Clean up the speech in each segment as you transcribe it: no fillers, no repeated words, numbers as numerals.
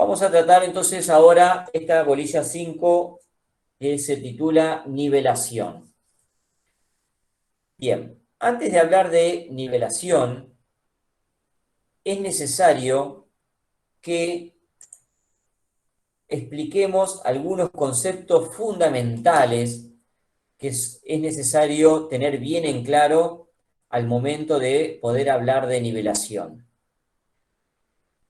Vamos a tratar entonces ahora esta bolilla 5 que se titula nivelación. Bien, antes de hablar de nivelación, es necesario que expliquemos algunos conceptos fundamentales que es necesario tener bien en claro al momento de poder hablar de nivelación.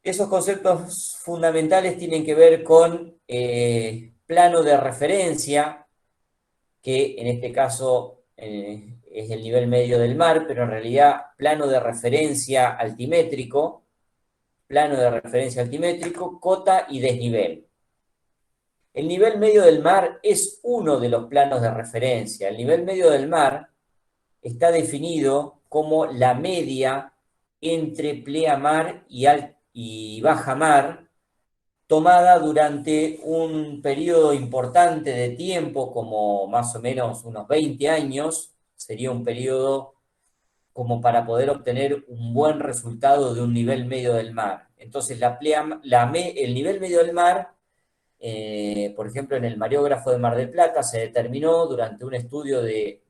Esos conceptos fundamentales tienen que ver con plano de referencia, que en este caso es el nivel medio del mar, pero en realidad plano de referencia altimétrico, cota y desnivel. El nivel medio del mar es uno de los planos de referencia. El nivel medio del mar está definido como la media entre pleamar y baja mar, tomada durante un periodo importante de tiempo, como más o menos unos 20 años, sería un periodo como para poder obtener un buen resultado de un nivel medio del mar. Entonces, el nivel medio del mar, por ejemplo, en el mareógrafo de Mar del Plata, se determinó durante un estudio de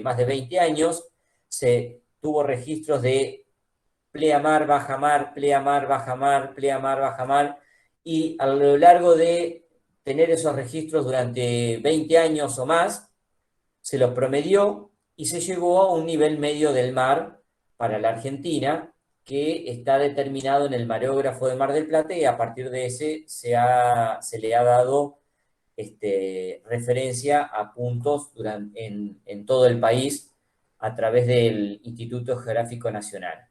más de 20 años, se tuvo registros de pleamar, bajamar, pleamar, bajamar, pleamar, bajamar, y a lo largo de tener esos registros durante 20 años o más, se los promedió y se llegó a un nivel medio del mar para la Argentina, que está determinado en el mareógrafo de Mar del Plata, y a partir de ese se le ha dado referencia a puntos en todo el país a través del Instituto Geográfico Nacional.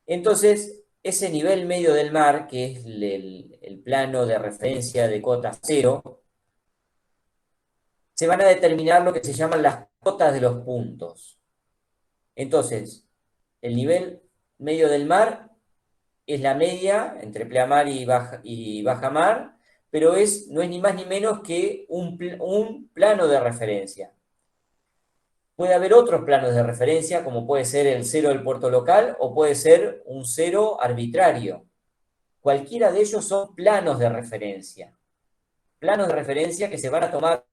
Entonces, ese nivel medio del mar, que es el plano de referencia de cota cero, se van a determinar lo que se llaman las cotas de los puntos. Entonces, el nivel medio del mar es la media entre pleamar y baja mar, pero no es ni más ni menos que un plano de referencia. Puede haber otros planos de referencia, como puede ser el cero del puerto local o puede ser un cero arbitrario. Cualquiera de ellos son planos de referencia. Planos de referencia que se van a tomar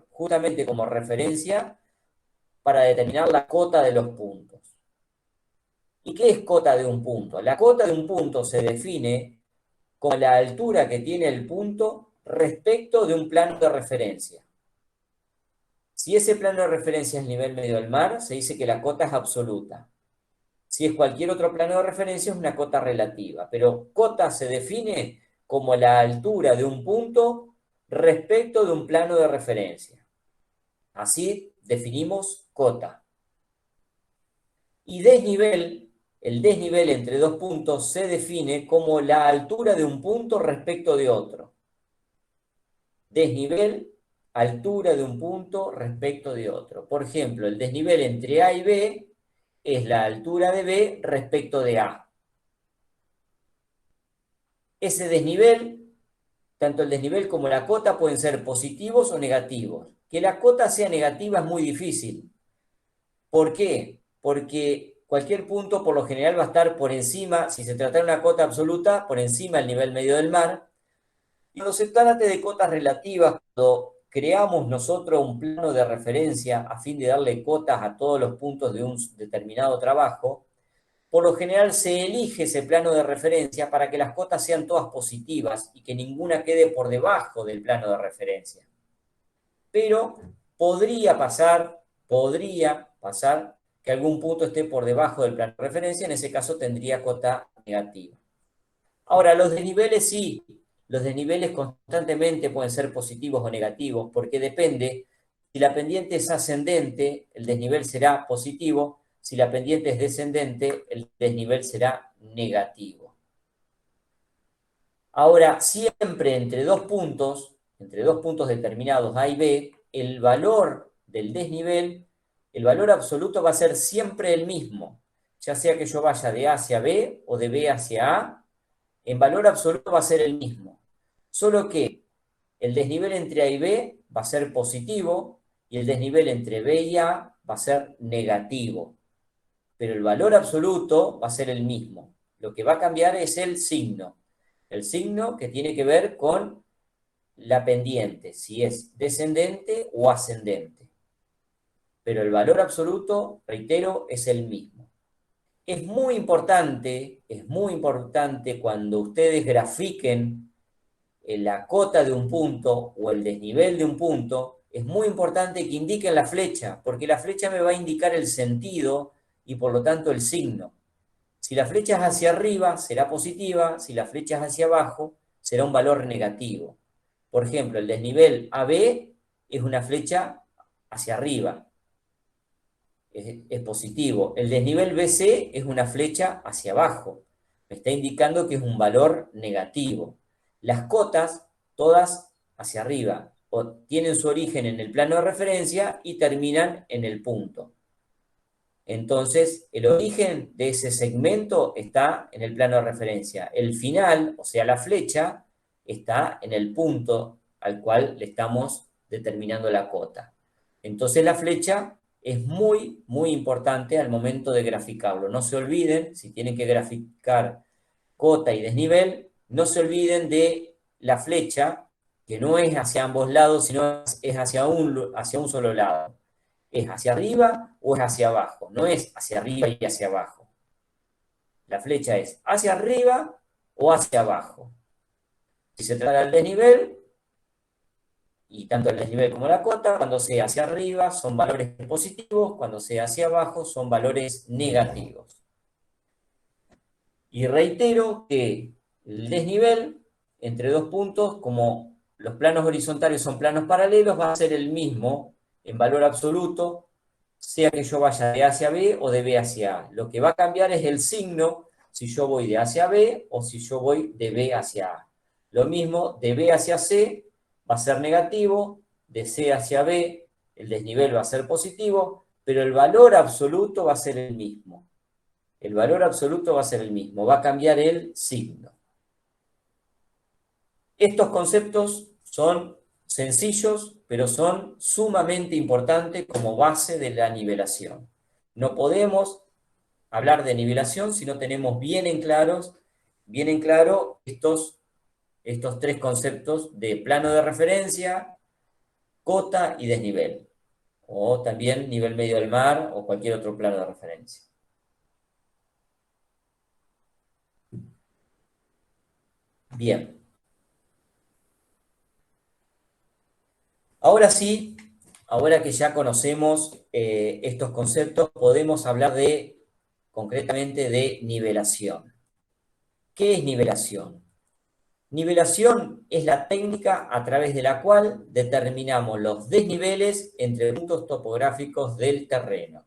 justamente como referencia para determinar la cota de los puntos. ¿Y qué es cota de un punto? La cota de un punto se define como la altura que tiene el punto respecto de un plano de referencia. Si ese plano de referencia es el nivel medio del mar, se dice que la cota es absoluta. Si es cualquier otro plano de referencia, es una cota relativa. Pero cota se define como la altura de un punto respecto de un plano de referencia. Así definimos cota. Y el desnivel entre dos puntos se define como la altura de un punto respecto de otro. Desnivel, altura de un punto respecto de otro. Por ejemplo, el desnivel entre A y B es la altura de B respecto de A. Ese desnivel, tanto el desnivel como la cota, pueden ser positivos o negativos. Que la cota sea negativa es muy difícil. ¿Por qué? Porque cualquier punto por lo general va a estar por encima, si se trata de una cota absoluta, por encima del nivel medio del mar. Y cuando se trata de cotas relativas, cuando creamos nosotros un plano de referencia a fin de darle cotas a todos los puntos de un determinado trabajo, por lo general se elige ese plano de referencia para que las cotas sean todas positivas y que ninguna quede por debajo del plano de referencia. Pero podría pasar que algún punto esté por debajo del plano de referencia, en ese caso tendría cota negativa. Ahora, los desniveles sí, los desniveles constantemente pueden ser positivos o negativos, porque depende, si la pendiente es ascendente, el desnivel será positivo; si la pendiente es descendente, el desnivel será negativo. Ahora, siempre entre dos puntos determinados A y B, el valor del desnivel, el valor absoluto va a ser siempre el mismo, ya sea que yo vaya de A hacia B o de B hacia A, en valor absoluto va a ser el mismo. Solo que el desnivel entre A y B va a ser positivo y el desnivel entre B y A va a ser negativo. Pero el valor absoluto va a ser el mismo. Lo que va a cambiar es el signo. El signo que tiene que ver con la pendiente, si es descendente o ascendente. Pero el valor absoluto, reitero, es el mismo. Es muy importante cuando ustedes grafiquen la cota de un punto o el desnivel de un punto, es muy importante que indiquen la flecha, porque la flecha me va a indicar el sentido y por lo tanto el signo. Si la flecha es hacia arriba, será positiva; si la flecha es hacia abajo, será un valor negativo. Por ejemplo, el desnivel AB es una flecha hacia arriba, es positivo. El desnivel BC es una flecha hacia abajo, me está indicando que es un valor negativo. Las cotas, todas hacia arriba, o tienen su origen en el plano de referencia y terminan en el punto. Entonces, el origen de ese segmento está en el plano de referencia. El final, o sea, la flecha, está en el punto al cual le estamos determinando la cota. Entonces, la flecha es muy, muy importante al momento de graficarlo. No se olviden, si tienen que graficar cota y desnivel, no se olviden de la flecha, que no es hacia ambos lados, sino es hacia un solo lado. ¿Es hacia arriba o es hacia abajo? No es hacia arriba y hacia abajo. La flecha es hacia arriba o hacia abajo. Si se trata del desnivel, y tanto el desnivel como la cota, cuando sea hacia arriba son valores positivos, cuando sea hacia abajo son valores negativos. Y reitero que el desnivel entre dos puntos, como los planos horizontales son planos paralelos, va a ser el mismo en valor absoluto, sea que yo vaya de A hacia B o de B hacia A. Lo que va a cambiar es el signo, si yo voy de A hacia B o si yo voy de B hacia A. Lo mismo, de B hacia C va a ser negativo, de C hacia B el desnivel va a ser positivo, pero el valor absoluto va a ser el mismo. El valor absoluto va a ser el mismo, va a cambiar el signo. Estos conceptos son sencillos, pero son sumamente importantes como base de la nivelación. No podemos hablar de nivelación si no tenemos bien en claro estos tres conceptos de plano de referencia, cota y desnivel, o también nivel medio del mar o cualquier otro plano de referencia. Bien, ahora sí, ahora que ya conocemos estos conceptos, podemos hablar concretamente de nivelación. ¿Qué es nivelación? Nivelación es la técnica a través de la cual determinamos los desniveles entre puntos topográficos del terreno.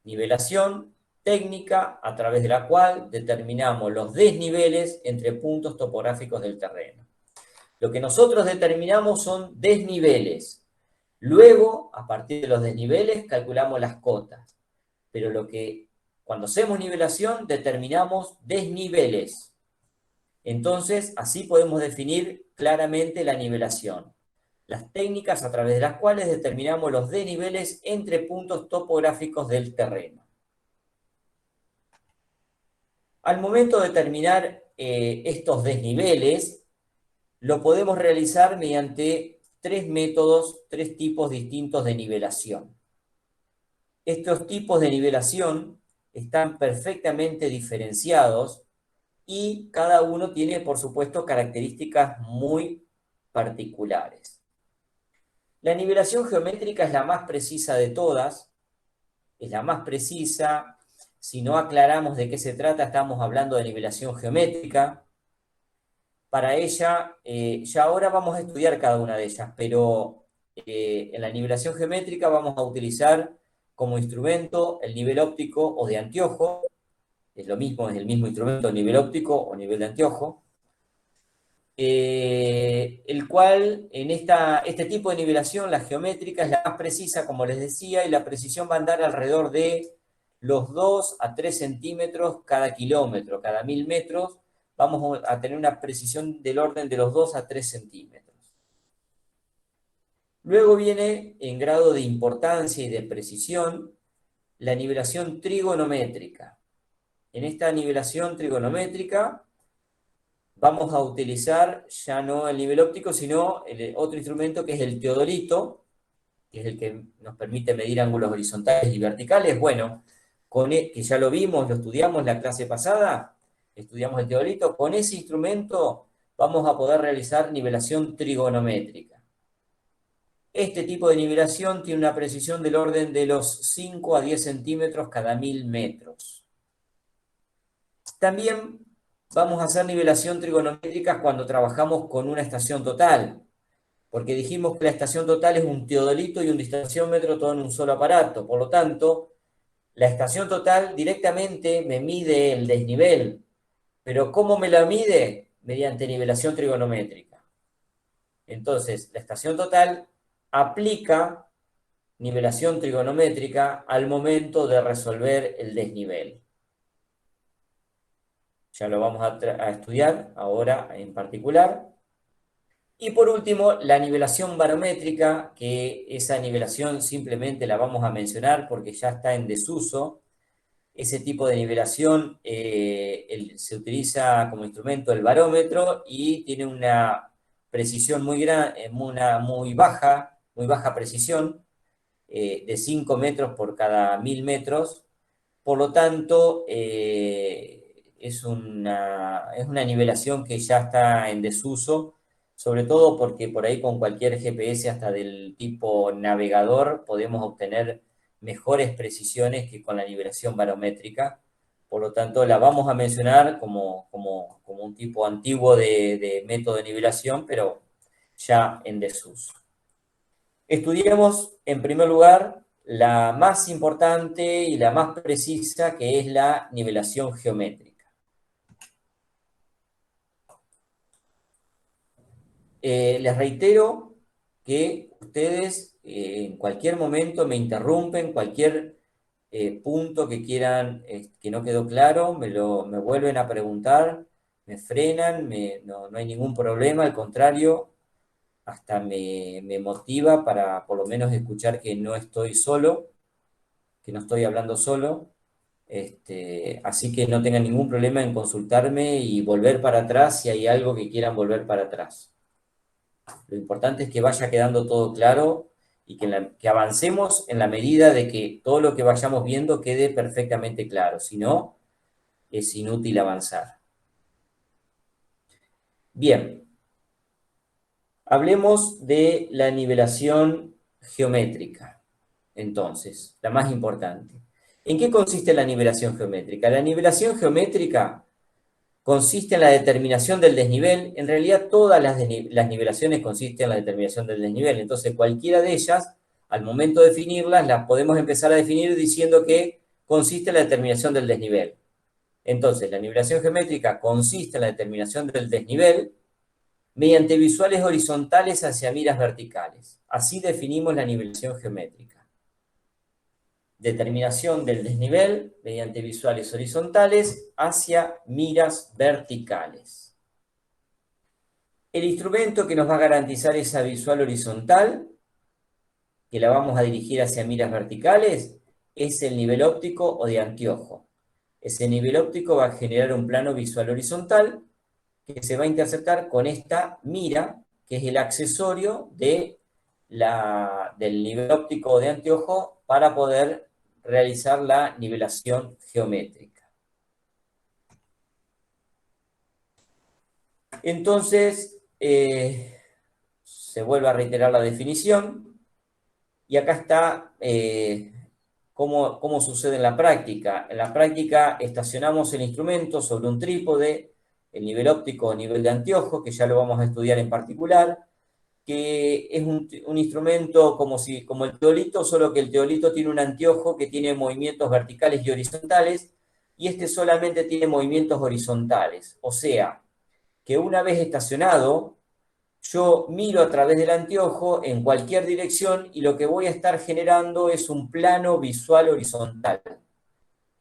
Nivelación, técnica a través de la cual determinamos los desniveles entre puntos topográficos del terreno. Lo que nosotros determinamos son desniveles. Luego, a partir de los desniveles, calculamos las cotas. Pero cuando hacemos nivelación, determinamos desniveles. Entonces, así podemos definir claramente la nivelación. Las técnicas a través de las cuales determinamos los desniveles entre puntos topográficos del terreno. Al momento de determinar estos desniveles, lo podemos realizar mediante tres métodos, tres tipos distintos de nivelación. Estos tipos de nivelación están perfectamente diferenciados y cada uno tiene, por supuesto, características muy particulares. La nivelación geométrica es la más precisa de todas, es la más precisa. Si no aclaramos de qué se trata, estamos hablando de nivelación geométrica. Para ella, ya ahora vamos a estudiar cada una de ellas, pero en la nivelación geométrica vamos a utilizar como instrumento el nivel óptico o de anteojo. Es lo mismo, es el mismo instrumento, nivel óptico o nivel de anteojo, el cual en este tipo de nivelación, la geométrica es la más precisa, como les decía, y la precisión va a andar alrededor de los 2 a 3 centímetros cada kilómetro, cada 1000 metros, vamos a tener una precisión del orden de los 2 a 3 centímetros. Luego viene, en grado de importancia y de precisión, la nivelación trigonométrica. En esta nivelación trigonométrica vamos a utilizar ya no el nivel óptico, sino otro instrumento que es el teodolito, que es el que nos permite medir ángulos horizontales y verticales. Bueno, que ya lo vimos, lo estudiamos la clase pasada, estudiamos el teodolito. Con ese instrumento vamos a poder realizar nivelación trigonométrica. Este tipo de nivelación tiene una precisión del orden de los 5 a 10 centímetros cada 1000 metros. También vamos a hacer nivelación trigonométrica cuando trabajamos con una estación total, porque dijimos que la estación total es un teodolito y un distanciómetro todo en un solo aparato. Por lo tanto, la estación total directamente me mide el desnivel, pero ¿cómo me la mide? Mediante nivelación trigonométrica. Entonces, la estación total aplica nivelación trigonométrica al momento de resolver el desnivel. Ya lo vamos a estudiar ahora en particular. Y por último, la nivelación barométrica, que esa nivelación simplemente la vamos a mencionar porque ya está en desuso. Ese tipo de nivelación se utiliza como instrumento el barómetro y tiene una precisión muy baja precisión, de 5 metros por cada 1000 metros. Por lo tanto, es una nivelación que ya está en desuso, sobre todo porque por ahí con cualquier GPS, hasta del tipo navegador, podemos obtener mejores precisiones que con la nivelación barométrica. Por lo tanto, la vamos a mencionar como un tipo antiguo de método de nivelación, pero ya en desuso. Estudiemos en primer lugar la más importante y la más precisa, que es la nivelación geométrica. Les reitero que ustedes en cualquier momento me interrumpen, cualquier punto que quieran, que no quedó claro, me vuelven a preguntar, me frenan, no hay ningún problema, al contrario, hasta me motiva para por lo menos escuchar que no estoy solo, que no estoy hablando solo. Así que no tengan ningún problema en consultarme y volver para atrás si hay algo que quieran volver para atrás. Lo importante es que vaya quedando todo claro y que avancemos en la medida de que todo lo que vayamos viendo quede perfectamente claro. Si no, es inútil avanzar. Bien, hablemos de la nivelación geométrica. Entonces, la más importante. ¿En qué consiste la nivelación geométrica? La nivelación geométrica consiste en la determinación del desnivel. En realidad, todas las nivelaciones consisten en la determinación del desnivel. Entonces, cualquiera de ellas, al momento de definirlas, las podemos empezar a definir diciendo que consiste en la determinación del desnivel. Entonces, la nivelación geométrica consiste en la determinación del desnivel mediante visuales horizontales hacia miras verticales. Así definimos la nivelación geométrica. Determinación del desnivel mediante visuales horizontales hacia miras verticales. El instrumento que nos va a garantizar esa visual horizontal, que la vamos a dirigir hacia miras verticales, es el nivel óptico o de anteojo. Ese nivel óptico va a generar un plano visual horizontal que se va a interceptar con esta mira, que es el accesorio del nivel óptico de anteojo para poder realizar la nivelación geométrica. Entonces, se vuelve a reiterar la definición y acá está cómo sucede en la práctica. En la práctica estacionamos el instrumento sobre un trípode, el nivel óptico o nivel de anteojo, que ya lo vamos a estudiar en particular, que es un instrumento como el teodolito, solo que el teodolito tiene un anteojo que tiene movimientos verticales y horizontales, y este solamente tiene movimientos horizontales. O sea, que una vez estacionado, yo miro a través del anteojo en cualquier dirección y lo que voy a estar generando es un plano visual horizontal.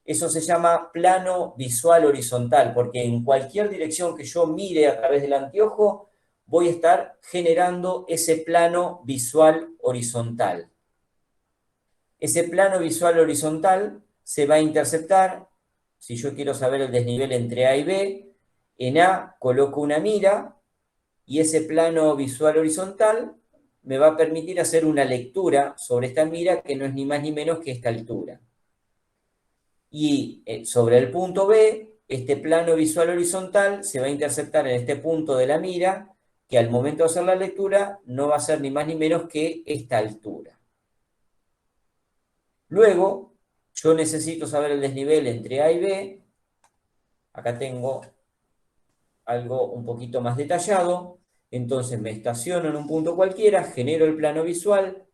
Eso se llama plano visual horizontal, porque en cualquier dirección que yo mire a través del anteojo, voy a estar generando ese plano visual horizontal. Ese plano visual horizontal se va a interceptar, si yo quiero saber el desnivel entre A y B, En A coloco una mira y ese plano visual horizontal me va a permitir hacer una lectura sobre esta mira que no es ni más ni menos que esta altura. Y sobre el punto B, este plano visual horizontal se va a interceptar en este punto de la mira, que al momento de hacer la lectura no va a ser ni más ni menos que esta altura. Luego, yo necesito saber el desnivel entre A y B. Acá tengo algo un poquito más detallado. Entonces me estaciono en un punto cualquiera, genero el plano visual,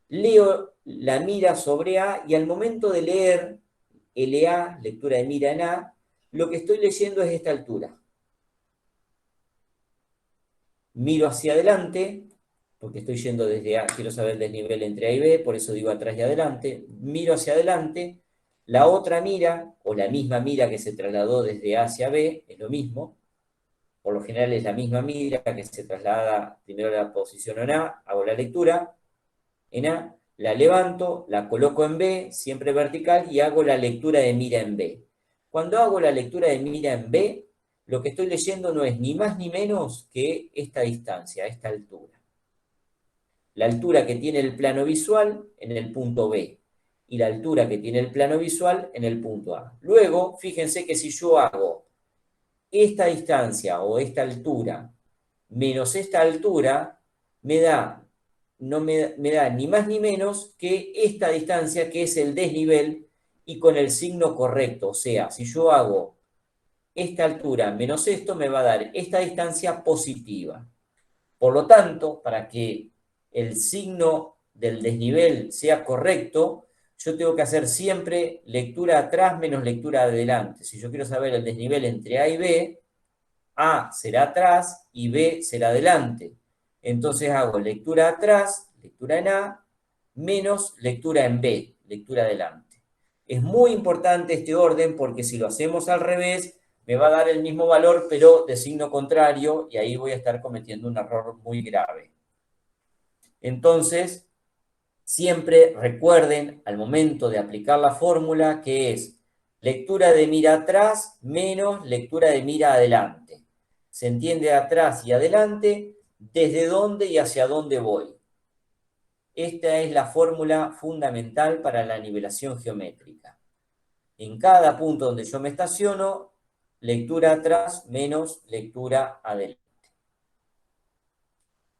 leo la mira sobre A y al momento de leer LA, lectura de mira en A, lo que estoy leyendo es esta altura. Miro hacia adelante, porque estoy yendo desde A, quiero saber el desnivel entre A y B, por eso digo atrás y adelante. Miro hacia adelante, la otra mira, o la misma mira que se trasladó desde A hacia B, es lo mismo. Por lo general es la misma mira que se traslada primero a la posición en A, hago la lectura en A, la levanto, la coloco en B, siempre vertical, y hago la lectura de mira en B. Cuando hago la lectura de mira en B, lo que estoy leyendo no es ni más ni menos que esta distancia, esta altura. La altura que tiene el plano visual en el punto B y la altura que tiene el plano visual en el punto A. Luego, fíjense que si yo hago esta distancia o esta altura menos esta altura, me da, no me da ni más ni menos que esta distancia que es el desnivel y con el signo correcto. O sea, si yo hago esta altura menos esto, me va a dar esta distancia positiva. Por lo tanto, para que el signo del desnivel sea correcto, yo tengo que hacer siempre lectura atrás menos lectura adelante. Si yo quiero saber el desnivel entre A y B, A será atrás y B será adelante. Entonces hago lectura atrás, lectura en A, menos lectura en B, lectura adelante. Es muy importante este orden porque si lo hacemos al revés, me va a dar el mismo valor, pero de signo contrario, y ahí voy a estar cometiendo un error muy grave. Entonces, siempre recuerden al momento de aplicar la fórmula que es lectura de mira atrás menos lectura de mira adelante. Se entiende atrás y adelante, desde dónde y hacia dónde voy. Esta es la fórmula fundamental para la nivelación geométrica. En cada punto donde yo me estaciono, lectura atrás menos lectura adelante.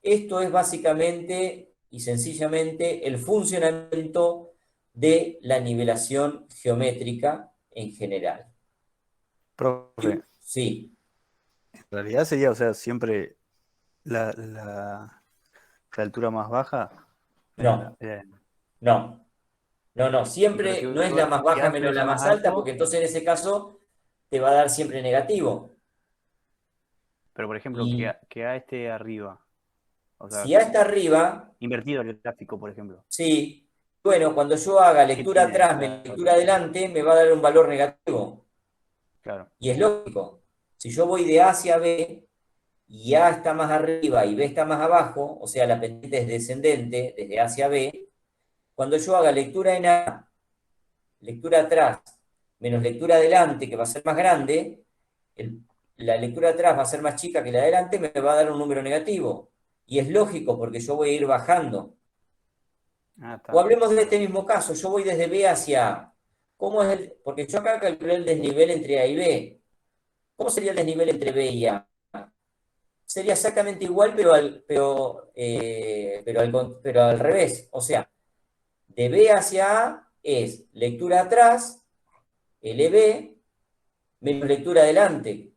Esto es básicamente y sencillamente el funcionamiento de la nivelación geométrica en general. Profe, Sí, en realidad sería, o sea, siempre la altura más baja. no, Eh, no, no, y pero siempre no es la más si baja A menos suele la ser más más alta, porque alto, entonces en ese caso te va a dar siempre negativo. pero por ejemplo, Y que A esté arriba, o sea, si A está arriba, invertido el gráfico, por ejemplo, sí, bueno, cuando yo haga ¿qué lectura tiene atrás, la lectura otra? adelante, me va a dar un valor negativo. Claro. Y es lógico. Si yo voy de A hacia B, y A está más arriba y B está más abajo, o sea, la pendiente es descendente desde A hacia B, cuando yo haga lectura en A, lectura atrás, menos lectura adelante, que va a ser más grande, la lectura atrás va a ser más chica que la de adelante, me va a dar un número negativo. Y es lógico porque yo voy a ir bajando. Ah, O está. hablemos de este mismo caso, yo voy desde B hacia A. ¿Cómo es porque yo acá calculé el desnivel entre A y B. ¿Cómo sería el desnivel entre B y A? Sería exactamente igual, pero al revés. O sea, de B hacia A es lectura atrás, LB, menos lectura adelante,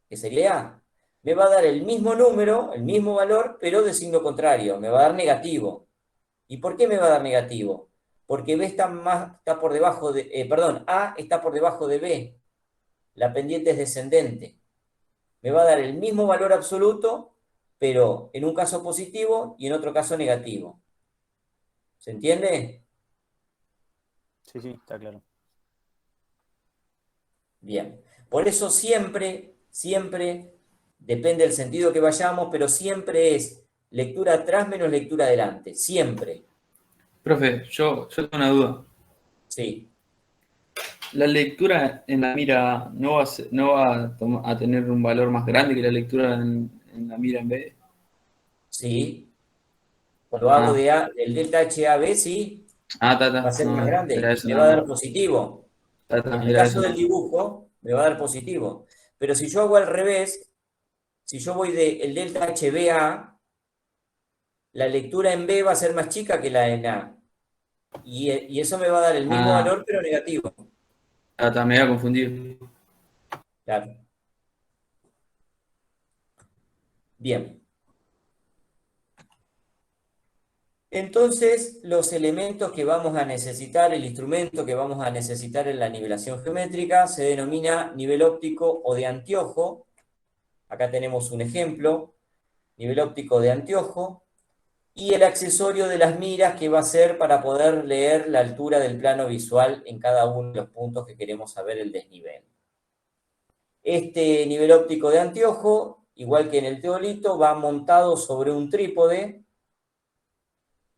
que sería A. Me va a dar el mismo número, el mismo valor, pero de signo contrario. Me va a dar negativo. ¿Y por qué me va a dar negativo? Porque B está por debajo perdón, A está por debajo de B. La pendiente es descendente. Me va a dar el mismo valor absoluto, pero en un caso positivo y en otro caso negativo. ¿Se entiende? Sí, sí, está claro. Bien. Por eso siempre, depende del sentido que vayamos, pero siempre es lectura atrás menos lectura adelante. Siempre. Profe, yo tengo una duda. Sí. la lectura en la mira no va a tener un valor más grande que la lectura en la mira en B. Sí, cuando hago Ah, del delta HAB, sí, va a ser más no, era grande, eso me va nada a más. dar positivo. En el Era caso eso del nada más. dibujo, me va a dar positivo. Pero si yo hago al revés, si yo voy del delta HBA, la lectura en B va a ser más chica que la en A. Y eso me va a dar el mismo Ah, valor, pero negativo. me había confundido. Claro. Bien. Entonces, los elementos que vamos a necesitar, el instrumento que vamos a necesitar en la nivelación geométrica, se denomina nivel óptico o de anteojo. Acá tenemos un ejemplo, nivel óptico de anteojo. Y el accesorio de las miras que va a ser para poder leer la altura del plano visual en cada uno de los puntos que queremos saber el desnivel. Este nivel óptico de anteojo, igual que en el teolito, va montado sobre un trípode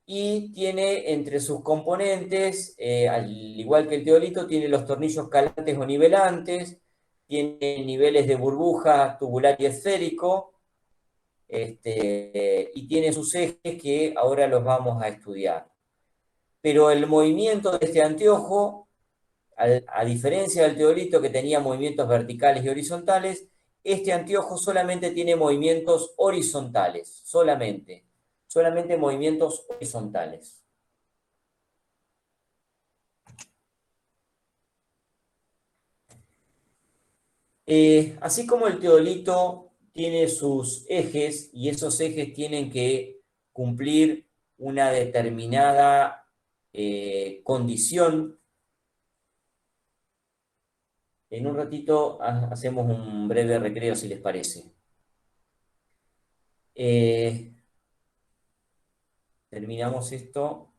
y tiene entre sus componentes, al igual que el teolito, tiene los tornillos calantes o nivelantes, tiene niveles de burbuja tubular y esférico, y tiene sus ejes que ahora los vamos a estudiar. Pero el movimiento de este anteojo, a diferencia del teolito que tenía movimientos verticales y horizontales, este anteojo solamente tiene movimientos horizontales, solamente movimientos horizontales. Así como el teolito tiene sus ejes y esos ejes tienen que cumplir una determinada condición. En un ratito hacemos un breve recreo, si les parece. Eh, terminamos esto.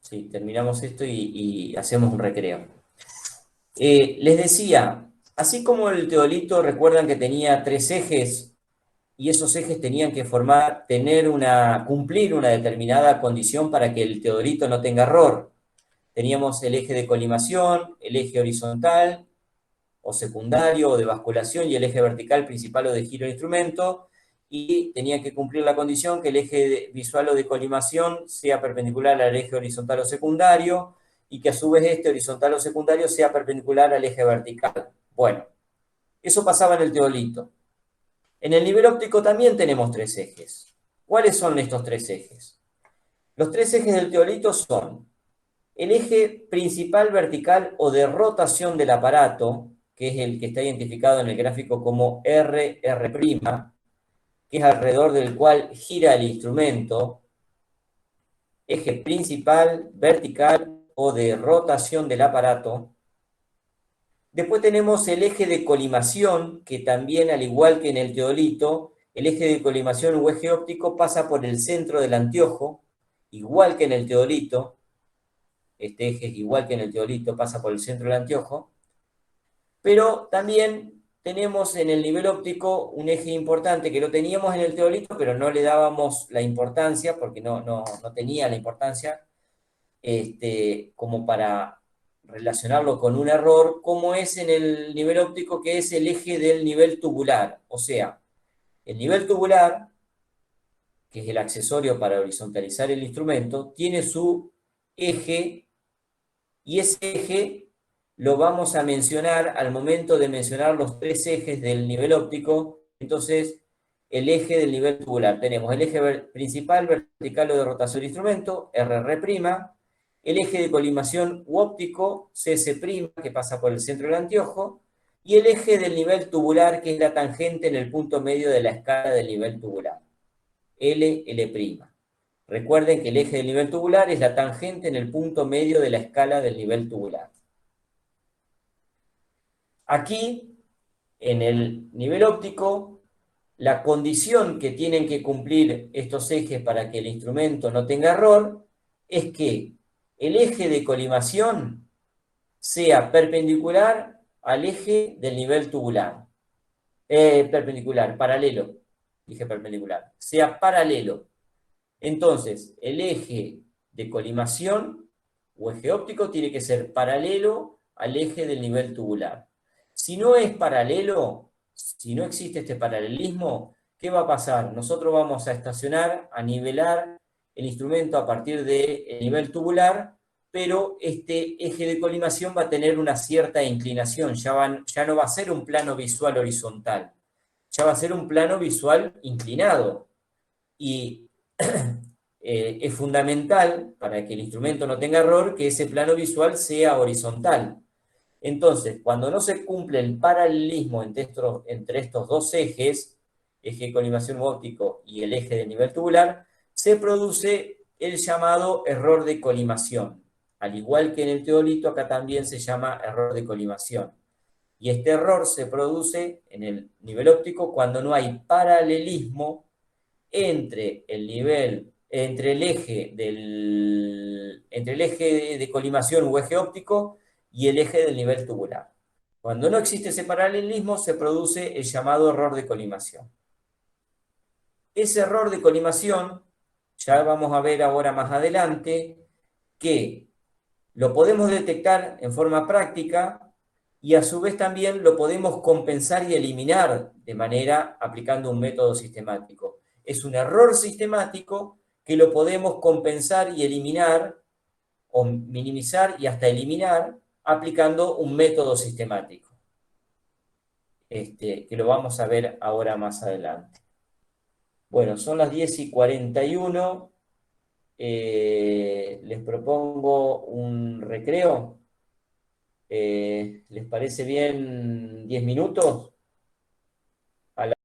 Sí, terminamos esto y hacemos un recreo. Les decía, así como el teolito, recuerdan que tenía tres ejes y esos ejes tenían que cumplir una determinada condición para que el teodolito no tenga error. Teníamos el eje de colimación, el eje horizontal o secundario o de basculación y el eje vertical principal o de giro de instrumento, y tenía que cumplir la condición que el eje visual o de colimación sea perpendicular al eje horizontal o secundario y que a su vez este horizontal o secundario sea perpendicular al eje vertical. Bueno, eso pasaba en el teolito. En el nivel óptico también tenemos tres ejes. ¿Cuáles son estos tres ejes? Los tres ejes del teolito son el eje principal vertical o de rotación del aparato, que es el que está identificado en el gráfico como RR', que es alrededor del cual gira el instrumento, eje principal vertical o de rotación del aparato. Después tenemos el eje de colimación, que también, al igual que en el teodolito, el eje de colimación o eje óptico pasa por el centro del anteojo, igual que en el teodolito. Este eje es igual que en el teodolito, pasa por el centro del anteojo. Pero también tenemos en el nivel óptico un eje importante que lo teníamos en el teodolito, pero no le dábamos la importancia, porque no tenía la importancia, como para relacionarlo con un error, como es en el nivel óptico, que es el eje del nivel tubular. O sea, el nivel tubular, que es el accesorio para horizontalizar el instrumento, tiene su eje, y ese eje lo vamos a mencionar al momento de mencionar los tres ejes del nivel óptico. Entonces, el eje del nivel tubular. Tenemos el eje principal vertical o de rotación del instrumento, RR', el eje de colimación u óptico, CS', que pasa por el centro del anteojo, y el eje del nivel tubular, que es la tangente en el punto medio de la escala del nivel tubular, LL'. Recuerden que el eje del nivel tubular es la tangente en el punto medio de la escala del nivel tubular. Aquí, en el nivel óptico, la condición que tienen que cumplir estos ejes para que el instrumento no tenga error es que el eje de colimación sea perpendicular al eje del nivel tubular. Paralelo. Dije perpendicular. Sea paralelo. Entonces, el eje de colimación o eje óptico tiene que ser paralelo al eje del nivel tubular. Si no es paralelo, si no existe este paralelismo, ¿qué va a pasar? Nosotros vamos a estacionar, a nivelar el instrumento a partir del nivel tubular, pero este eje de colimación va a tener una cierta inclinación, ya no va a ser un plano visual horizontal, ya va a ser un plano visual inclinado. Y es fundamental, para que el instrumento no tenga error, que ese plano visual sea horizontal. Entonces, cuando no se cumple el paralelismo entre estos dos ejes, eje de colimación óptico y el eje de nivel tubular, se produce el llamado error de colimación. Al igual que en el teodolito, acá también se llama error de colimación. Y este error se produce en el nivel óptico cuando no hay paralelismo entre entre el eje de colimación o eje óptico y el eje del nivel tubular. Cuando no existe ese paralelismo, se produce el llamado error de colimación. Ese error de colimación, ya vamos a ver ahora más adelante, que lo podemos detectar en forma práctica y a su vez también lo podemos compensar y eliminar de manera aplicando un método sistemático. Es un error sistemático que lo podemos compensar y eliminar o minimizar y hasta eliminar aplicando un método sistemático, que lo vamos a ver ahora más adelante. Bueno, son las 10:41. Les propongo un recreo. ¿Les parece bien 10 minutos?